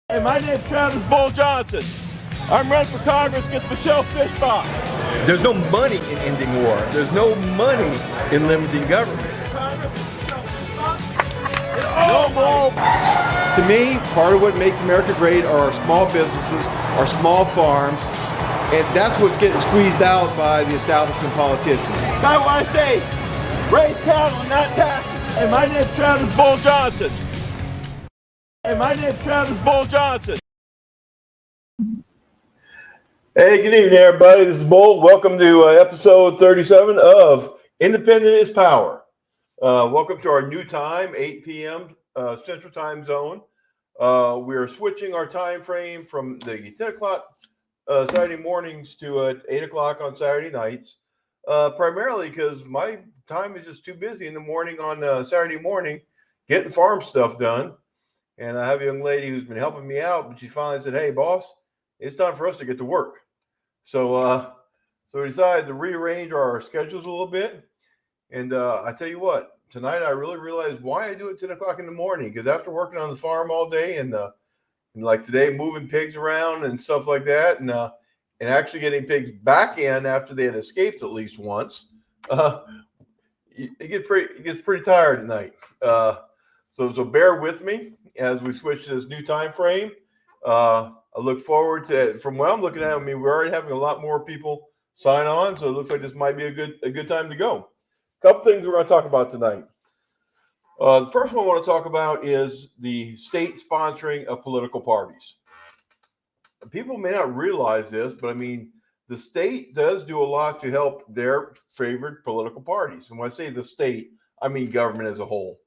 Hey, my name's Travis Bull Johnson. I'm running for Congress against Michelle Fishbach. There's no money in ending war. There's no money in limiting government. No more. To me, part of what makes America great are our small businesses, our small farms, and that's what's getting squeezed out by the establishment politicians. That's why I say, raise cattle and not taxes. Hey, my name's Travis Bull Johnson. Hey, my name's Travis Bull Johnson. Hey, good evening, everybody. This is Bull. Welcome to episode 37 of Independent is Power. Welcome to our new time, 8 p.m. Central Time Zone. We are switching our time frame from the 10 o'clock Saturday mornings to 8 o'clock on Saturday nights, primarily because my time is just too busy in the morning on Saturday morning getting farm stuff done. And I have a young lady who's been helping me out, but she finally said, "Hey, boss, it's time for us to get to work." So we decided to rearrange our schedules a little bit. And I tell you what, tonight I really realized why I do it 10 o'clock in the morning, because after working on the farm all day and like today, moving pigs around and stuff like that, and actually getting pigs back in after they had escaped at least once, it gets pretty tired at night. So bear with me as we switch to this new time frame. I look forward to, from what I'm looking at, I mean, we're already having a lot more people sign on, so it looks like this might be a good time to go. A couple things we're going to talk about tonight. The first one I want to talk about is the state sponsoring of political parties. People may not realize this, but I mean, the state does do a lot to help their favorite political parties. And when I say the state, I mean government as a whole.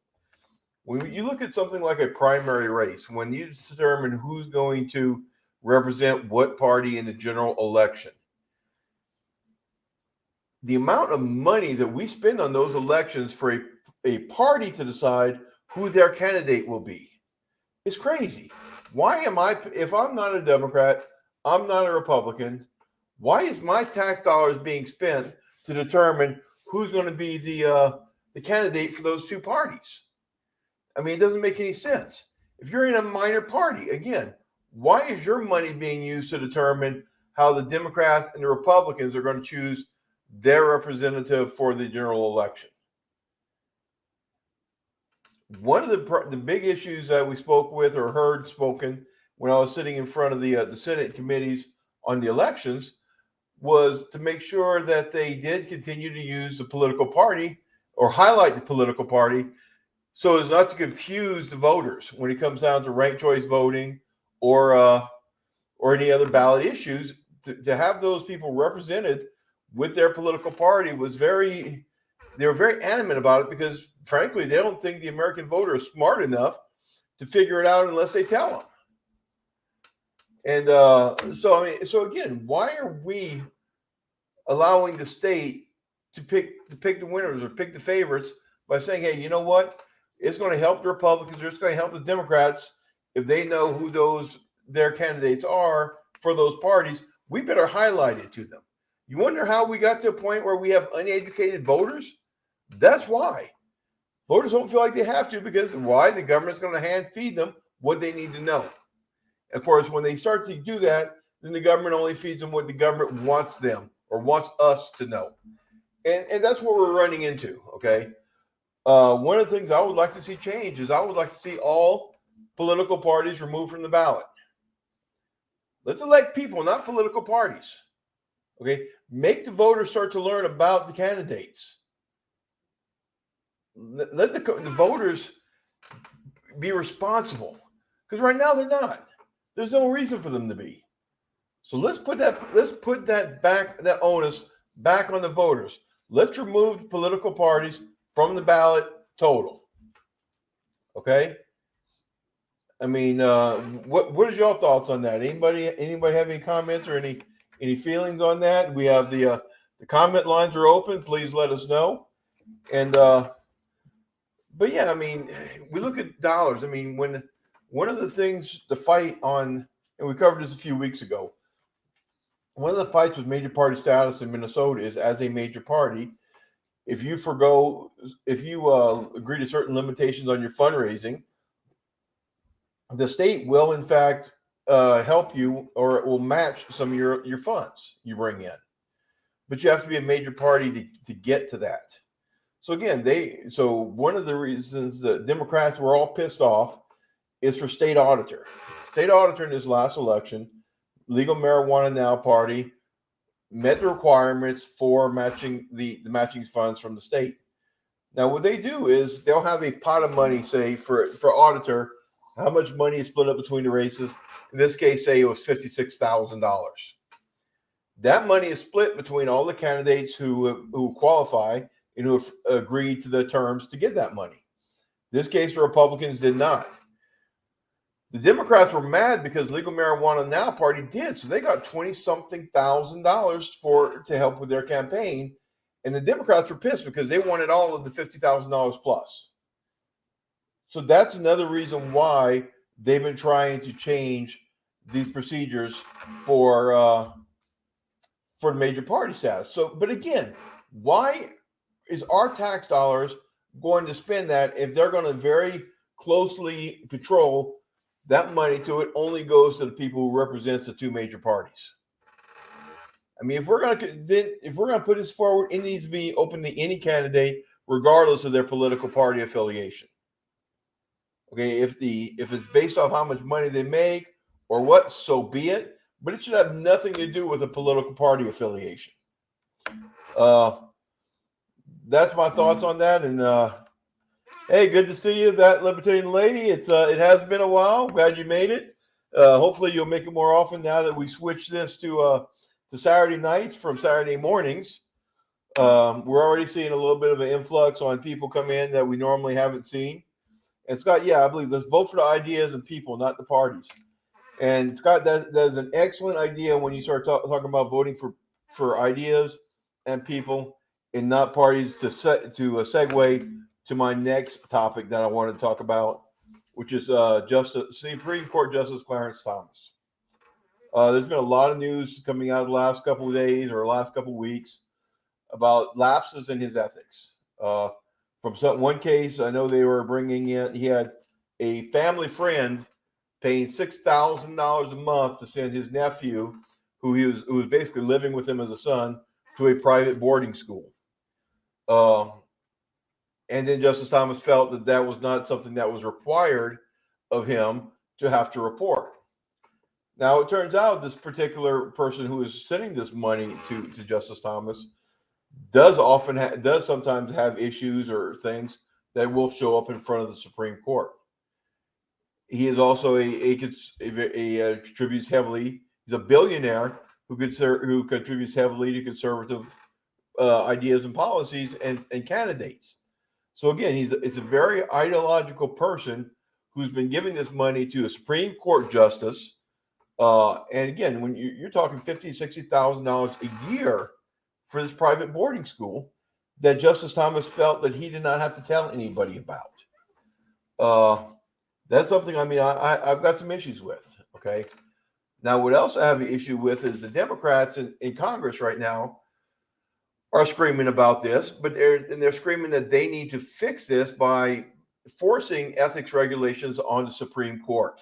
When you look at something like a primary race, when you determine who's going to represent what party in the general election, the amount of money that we spend on those elections for a party to decide who their candidate will be is crazy. Why am I, if I'm not a Democrat, I'm not a Republican, why is my tax dollars being spent to determine who's going to be the candidate for those two parties? I mean, it doesn't make any sense. If you're in a minor party, again, why is your money being used to determine how the Democrats and the Republicans are going to choose their representative for the general election? One of the big issues that we spoke with or heard spoken when I was sitting in front of the Senate committees on the elections was to make sure that they did continue to use the political party or highlight the political party so as not to confuse the voters when it comes down to ranked choice voting or any other ballot issues. To have those people represented with their political party they were very adamant about it, because frankly, they don't think the American voter is smart enough to figure it out unless they tell them. And so again, why are we allowing the state to pick the winners or pick the favorites by saying, hey, you know what? It's going to help the Republicans or it's going to help the Democrats if they know who their candidates are for those parties. We better highlight it to them. You wonder how we got to a point where we have uneducated voters? That's why. Voters don't feel like they have to, because why? The government's going to hand feed them what they need to know. Of course, when they start to do that, then the government only feeds them what the government wants them or wants us to know. And that's what we're running into, okay? One of the things I would like to see change is I would like to see all political parties removed from the ballot. Let's elect people, not political parties. Okay? Make the voters start to learn about the candidates. Let the voters be responsible, because right now they're not. There's no reason for them to be. So let's put that onus back on the voters. Let's remove political parties from the ballot total. Okay? I mean, what is your thoughts on that? Anybody have any comments or any feelings on that? We have the comment lines are open. Please let us know. And but yeah, I mean, we look at dollars. I mean, when one of the things the fight on, and we covered this a few weeks ago, one of the fights with major party status in Minnesota is, as a major party, if you agree to certain limitations on your fundraising, the state will in fact help you, or it will match some of your funds you bring in. But you have to be a major party to get to that. So again, one of the reasons the Democrats were all pissed off is for state auditor. State auditor in this last election, Legal Marijuana Now party met the requirements for matching the matching funds from the state. Now, what they do is they'll have a pot of money, say for auditor, how much money is split up between the races. In this case, say it was $56,000. That money is split between all the candidates who qualify and who have agreed to the terms to get that money. In this case, the Republicans did not. The Democrats were mad because Legal Marijuana Now party did, so they got $20-something thousand to help with their campaign, and the Democrats were pissed because they wanted all of the $50,000 plus. So that's another reason why they've been trying to change these procedures for the major party status. So, but again, why is our tax dollars going to spend that if they're going to very closely control that money to it only goes to the people who represents the two major parties? I mean, if we're going to put this forward, it needs to be open to any candidate, regardless of their political party affiliation. Okay, if it's based off how much money they make or what, so be it. But it should have nothing to do with a political party affiliation. That's my thoughts on that. And hey, good to see you, that Libertarian lady. It has been a while. Glad you made it. Hopefully, you'll make it more often now that we switched this to Saturday nights from Saturday mornings. We're already seeing a little bit of an influx on people come in that we normally haven't seen. And Scott, I believe let's vote for the ideas and people, not the parties. And Scott, that's an excellent idea when you start talking about voting for ideas and people and not parties, to segue to my next topic that I want to talk about, which is Supreme Court Justice Clarence Thomas. There's been a lot of news coming out the last couple of days or last couple of weeks about lapses in his ethics. From one case, I know they were bringing in, he had a family friend paying $6,000 a month to send his nephew, who was basically living with him as a son, to a private boarding school. And then Justice Thomas felt that was not something that was required of him to have to report. Now, it turns out this particular person who is sending this money to Justice Thomas does sometimes have issues or things that will show up in front of the Supreme Court. He is also contributes heavily. He's a billionaire who contributes heavily to conservative ideas and policies and candidates. So again, it's a very ideological person who's been giving this money to a Supreme Court justice. And again, when you're talking $50,000, $60,000 a year for this private boarding school that Justice Thomas felt that he did not have to tell anybody about. That's something, I've got some issues with, okay? Now, what else I have an issue with is the Democrats in Congress right now are screaming about this, but they're screaming that they need to fix this by forcing ethics regulations on the Supreme Court.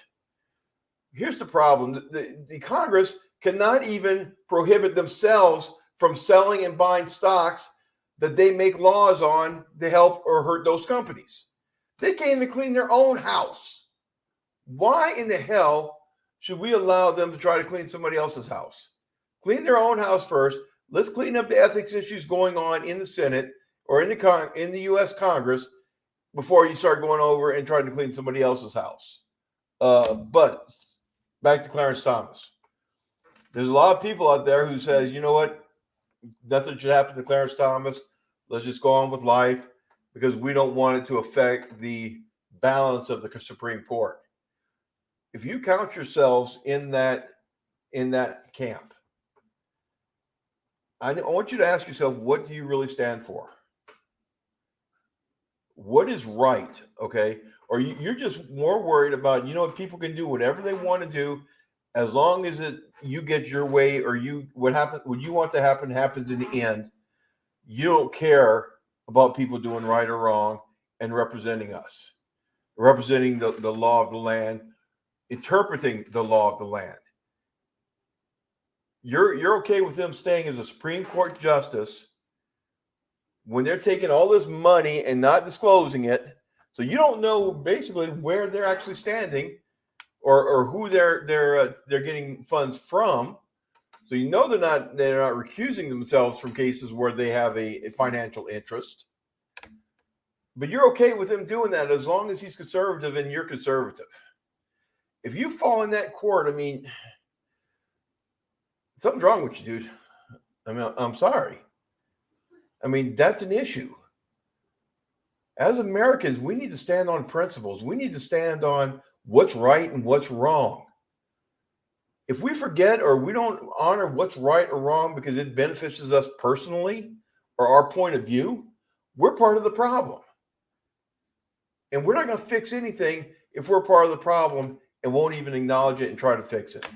Here's the problem. The Congress cannot even prohibit themselves from selling and buying stocks that they make laws on to help or hurt those companies. They can't even clean their own house. Why in the hell should we allow them to try to clean somebody else's house? Clean their own house first. Let's clean up the ethics issues going on in the Senate or in the U.S. Congress before you start going over and trying to clean somebody else's house. But back to Clarence Thomas. There's a lot of people out there who says, you know what? Nothing should happen to Clarence Thomas. Let's just go on with life because we don't want it to affect the balance of the Supreme Court. If you count yourselves in that camp, I want you to ask yourself, what do you really stand for? What is right, okay? Or you're just more worried about, people can do whatever they want to do as long as you get your way or what you want to happen happens in the end. You don't care about people doing right or wrong and representing us, representing the law of the land, interpreting the law of the land. You're okay with them staying as a Supreme Court justice when they're taking all this money and not disclosing it, so you don't know basically where they're actually standing, or who they're getting funds from. So you know they're not recusing themselves from cases where they have a financial interest. But you're okay with him doing that as long as he's conservative and you're conservative. If you fall in that court, I mean, something's wrong with you, dude. I mean, I'm sorry. I mean, that's an issue. As Americans, we need to stand on principles. We need to stand on what's right and what's wrong. If we forget or we don't honor what's right or wrong because it benefits us personally or our point of view, we're part of the problem. And we're not going to fix anything if we're part of the problem and won't even acknowledge it and try to fix it.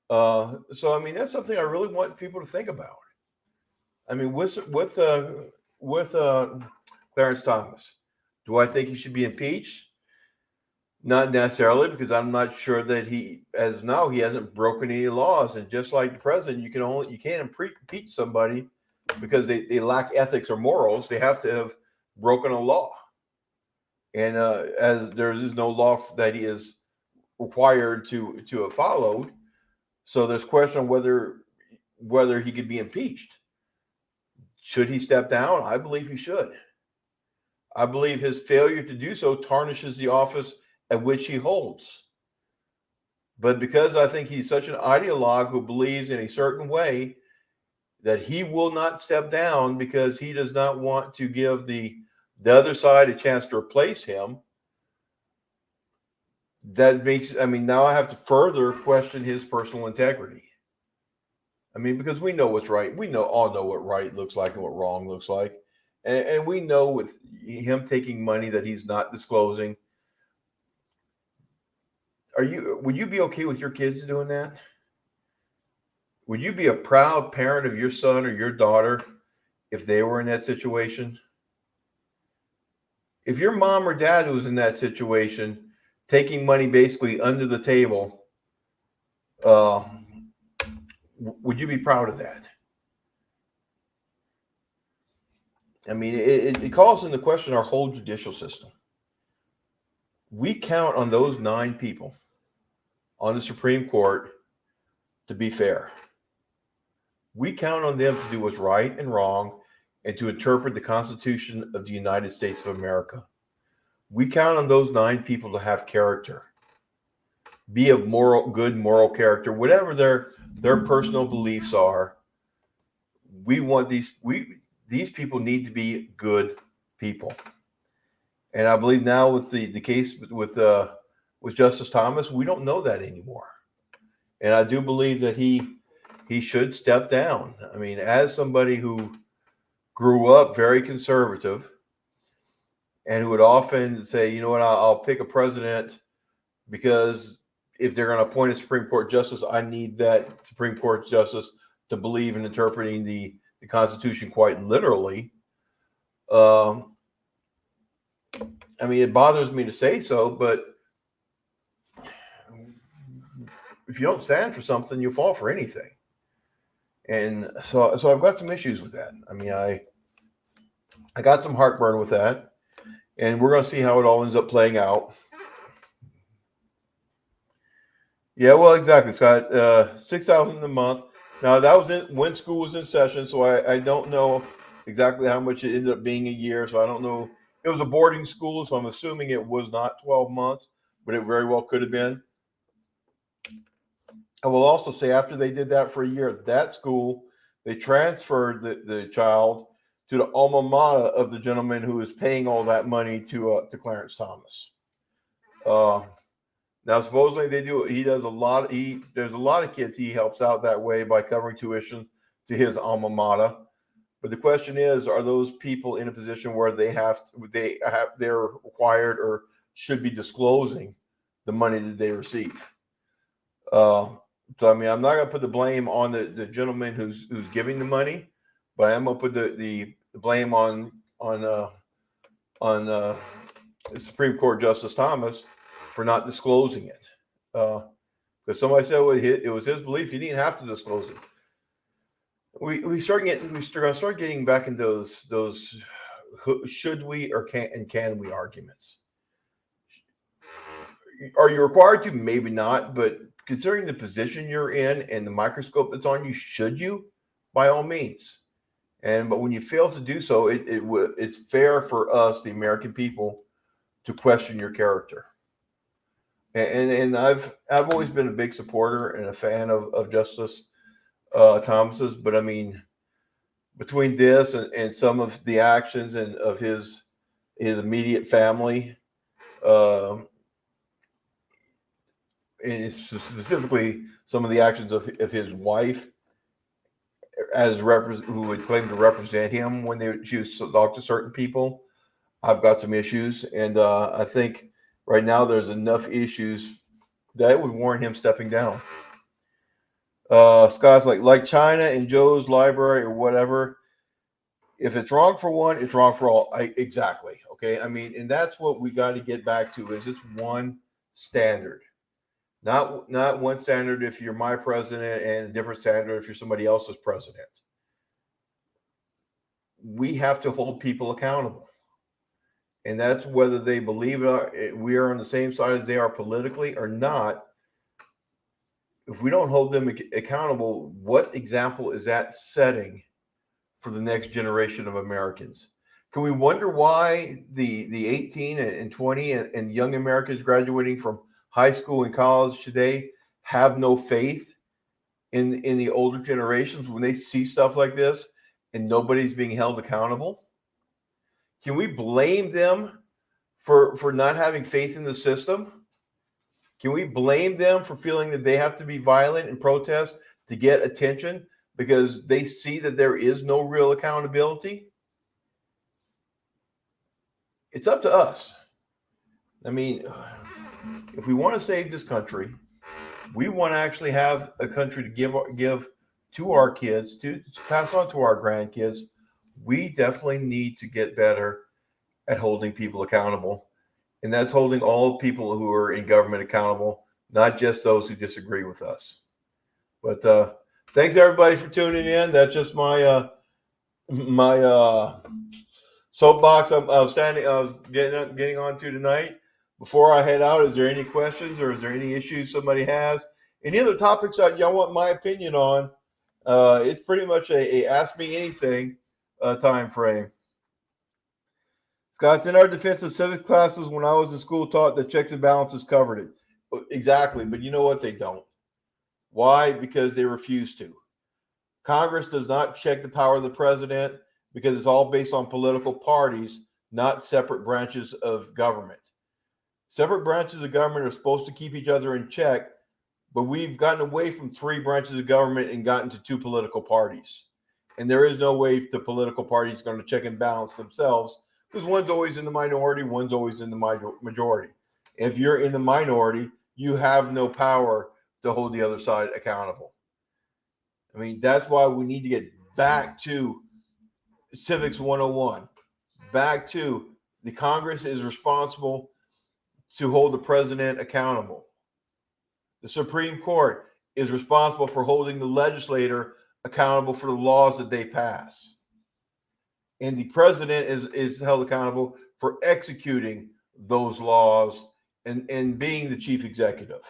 So, I mean, that's something I really want people to think about. I mean, with Clarence Thomas, do I think he should be impeached? Not necessarily, because I'm not sure that he hasn't broken any laws. And just like the president, you can't impeach somebody because they lack ethics or morals. They have to have broken a law. And as there is no law that he is required to have followed, so there's question on whether he could be impeached. Should he step down? I believe he should. I believe his failure to do so tarnishes the office at which he holds. But because I think he's such an ideologue who believes in a certain way, that he will not step down because he does not want to give the other side a chance to replace him. That makes, I mean, now I have to further question his personal integrity. I mean, because we know what's right. We all know what right looks like and what wrong looks like. And we know with him taking money that he's not disclosing. Would you be okay with your kids doing that? Would you be a proud parent of your son or your daughter if they were in that situation? If your mom or dad was in that situation, taking money basically under the table, would you be proud of that? I mean, it calls into question our whole judicial system. We count on those 9 people on the Supreme Court to be fair. We count on them to do what's right and wrong and to interpret the Constitution of the United States of America. We count on those 9 people to have character, be of good moral character, whatever their personal beliefs are. We want these people need to be good people. And I believe now with the case with Justice Thomas, we don't know that anymore. And I do believe that he should step down. I mean, as somebody who grew up very conservative and who would often say, you know what, I'll pick a president because if they're going to appoint a Supreme Court justice, I need that Supreme Court justice to believe in interpreting the Constitution quite literally. I mean, it bothers me to say so, but if you don't stand for something, you fall for anything. And so I've got some issues with that. I mean, I got some heartburn with that, and we're going to see how it all ends up playing out. Yeah, well, exactly, Scott. $6,000 a month. Now that was when school was in session, so I don't know exactly how much it ended up being a year. So I don't know. It was a boarding school, so I'm assuming it was not 12 months, but it very well could have been. I will also say after they did that for a year at that school, they transferred the child to the alma mater of the gentleman who is paying all that money to Clarence Thomas. Now supposedly they do. He does a lot. There's a lot of kids he helps out that way by covering tuition to his alma mater. But the question is, are those people in a position where they're required or should be disclosing the money that they receive? So I mean, I'm not going to put the blame on the gentleman who's giving the money, but I'm going to put the blame on the Supreme Court Justice Thomas for not disclosing it. Because somebody said it was his belief he didn't have to disclose it. We start getting back into those should we or can we arguments. Are you required to? Maybe not, but considering the position you're in and the microscope that's on you, should you? By all means. But when you fail to do so, it's fair for us, the American people, to question your character. And I've always been a big supporter and a fan of Justice Thomas's, but I mean, between this and some of the actions and of his immediate family, and specifically some of the actions of his wife, who would claim to represent him when she was talked to certain people, I've got some issues, and I think right now there's enough issues that would warrant him stepping down. Scott's like China and Joe's library or whatever. If it's wrong for one, it's wrong for all. Exactly. Okay. I mean, and that's what we got to get back to is it's one standard. Not one standard if you're my president and a different standard if you're somebody else's president. We have to hold people accountable. And that's whether they believe we are on the same side as they are politically or not. If we don't hold them accountable, what example is that setting for the next generation of Americans? Can we wonder why the 18 and 20 and young Americans graduating from high school and college today have no faith in the older generations when they see stuff like this and nobody's being held accountable? Can we blame them for not having faith in the system? Can we blame them for feeling that they have to be violent and protest to get attention because they see that there is no real accountability? It's up to us. I mean, if we want to save this country, we want to actually have a country to give to our kids, to pass on to our grandkids. We definitely need to get better at holding people accountable. And that's holding all people who are in government accountable, not just those who disagree with us. But thanks everybody for tuning in. That's just my soapbox I was getting onto tonight. Before I head out, is there any questions or is there any issues somebody has? Any other topics that y'all want my opinion on? It's pretty much a ask me anything time frame. Scott's in our defense of civics classes when I was in school taught that checks and balances covered it. Exactly, but you know what? They don't. Why? Because they refuse to. Congress does not check the power of the president because it's all based on political parties, not separate branches of government. Separate branches of government are supposed to keep each other in check, but we've gotten away from 3 branches of government and gotten to 2 political parties. And there is no way the political parties are going to check and balance themselves because one's always in the minority, one's always in the majority. If you're in the minority, you have no power to hold the other side accountable. I mean, that's why we need to get back to Civics 101, back to the Congress is responsible to hold the president accountable. The Supreme Court is responsible for holding the legislator accountable for the laws that they pass. And the president is held accountable for executing those laws and being the chief executive.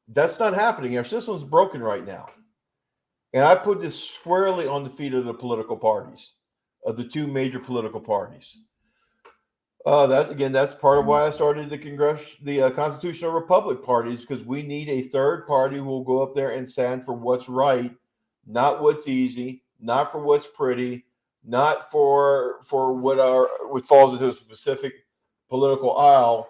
That's not happening. Our system's broken right now. And I put this squarely on the feet of the political parties, of the 2 major political parties. That's part of why I started the Constitutional Republic parties, because we need a third party who will go up there and stand for what's right, not what's easy, not for what's pretty, not for what falls into a specific political aisle,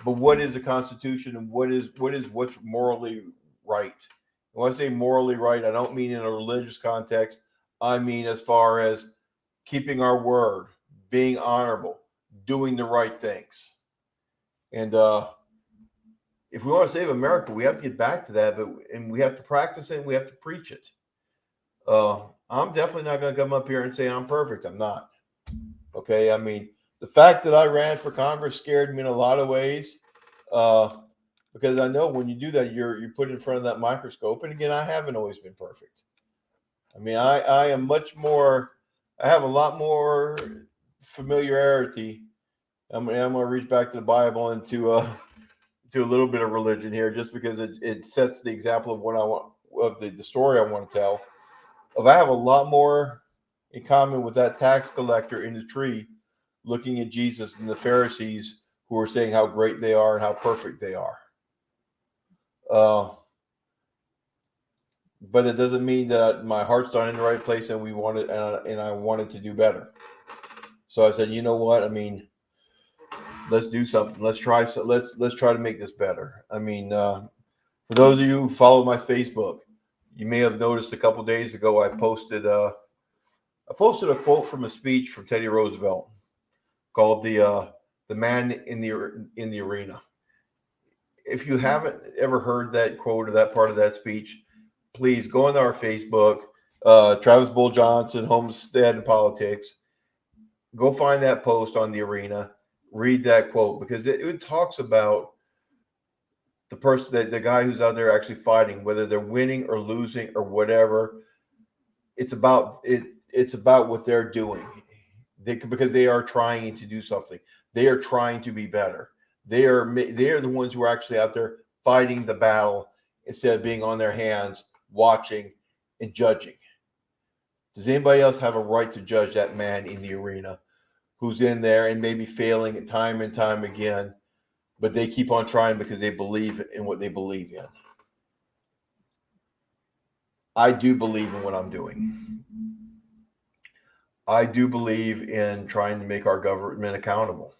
but what is the Constitution and what's morally right. And when I say morally right, I don't mean in a religious context. I mean as far as keeping our word, being honorable, doing the right things. And if we want to save America, we have to get back to that, and we have to practice it and we have to preach it. I'm definitely not going to come up here and say I'm perfect. I'm not. Okay. I mean, The fact that I ran for Congress scared me in a lot of ways, because I know when you do that, you're put in front of that microscope. And again, I haven't always been perfect. I mean, I am much more. I have a lot more familiarity. I'm going to reach back to the Bible and to a little bit of religion here, just because it sets the example of what I want, of the story I want to tell. I have a lot more in common with that tax collector in the tree looking at Jesus and the Pharisees who are saying how great they are and how perfect they are. But it doesn't mean that my heart's not in the right place and and I wanted to do better. So I said, you know what? I mean, let's do something. Let's try to make this better. I mean, for those of you who follow my Facebook, you may have noticed a couple days ago I posted a quote from a speech from Teddy Roosevelt called the man in the arena. If you haven't ever heard that quote or that part of that speech, please go into our Facebook, Travis Bull Johnson, Homestead and Politics. Go find that post on the arena. Read that quote, because it talks about the person, the guy who's out there actually fighting, whether they're winning or losing or whatever. It's about what they're doing. Because they are trying to do something. They are trying to be better. They are the ones who are actually out there fighting the battle instead of being on their hands, watching and judging. Does anybody else have a right to judge that man in the arena who's in there and maybe failing time and time again, but they keep on trying because they believe in what they believe in? I do believe in what I'm doing. I do believe in trying to make our government accountable.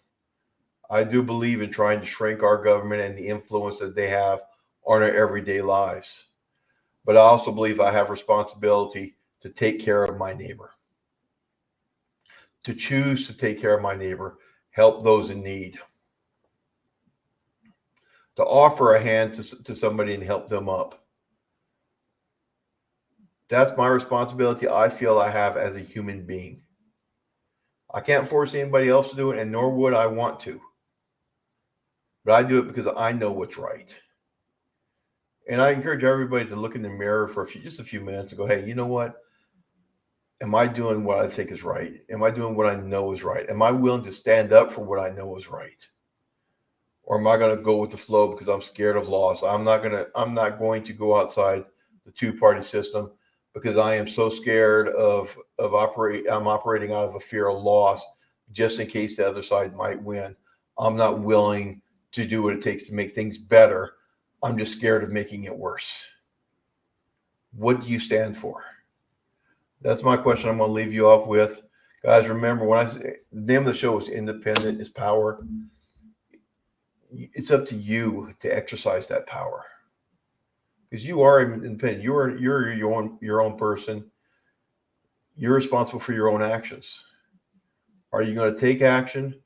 I do believe in trying to shrink our government and the influence that they have on our everyday lives. But I also believe I have responsibility to take care of my neighbor, to choose to take care of my neighbor, help those in need, to offer a hand to somebody and help them up. That's my responsibility I feel I have as a human being. I can't force anybody else to do it, and nor would I want to. But I do it because I know what's right. And I encourage everybody to look in the mirror for just a few minutes and go, hey, you know what? Am I doing what I think is right? Am I doing what I know is right? Am I willing to stand up for what I know is right? Or am I going to go with the flow because I'm scared of loss? I'm not going to go outside the two-party system because I am so scared I'm operating out of a fear of loss just in case the other side might win. I'm not willing to do what it takes to make things better. I'm just scared of making it worse. What do you stand for? That's my question I'm going to leave you off with. Guys, remember, the name of the show is Independent is Power. It's up to you to exercise that power. Because you are independent. You're your own person. You're responsible for your own actions. Are you going to take action?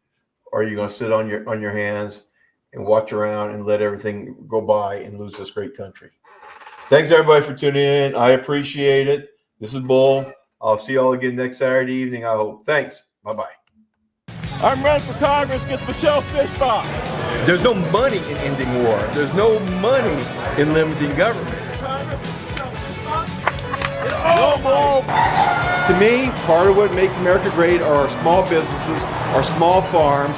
Or are you going to sit on your hands and watch around and let everything go by and lose this great country? Thanks everybody for tuning in. I appreciate it. This is Bull. I'll see you all again next Saturday evening, I hope. Thanks. Bye-bye. I'm running for Congress against Michelle Fishbach. There's no money in ending war. There's no money in limiting government. To me, part of what makes America great are our small businesses, our small farms,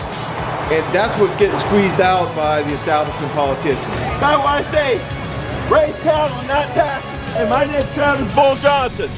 and that's what's getting squeezed out by the establishment politicians. That's why I say, raise cattle and not taxes. And my name's Travis Bull Johnson.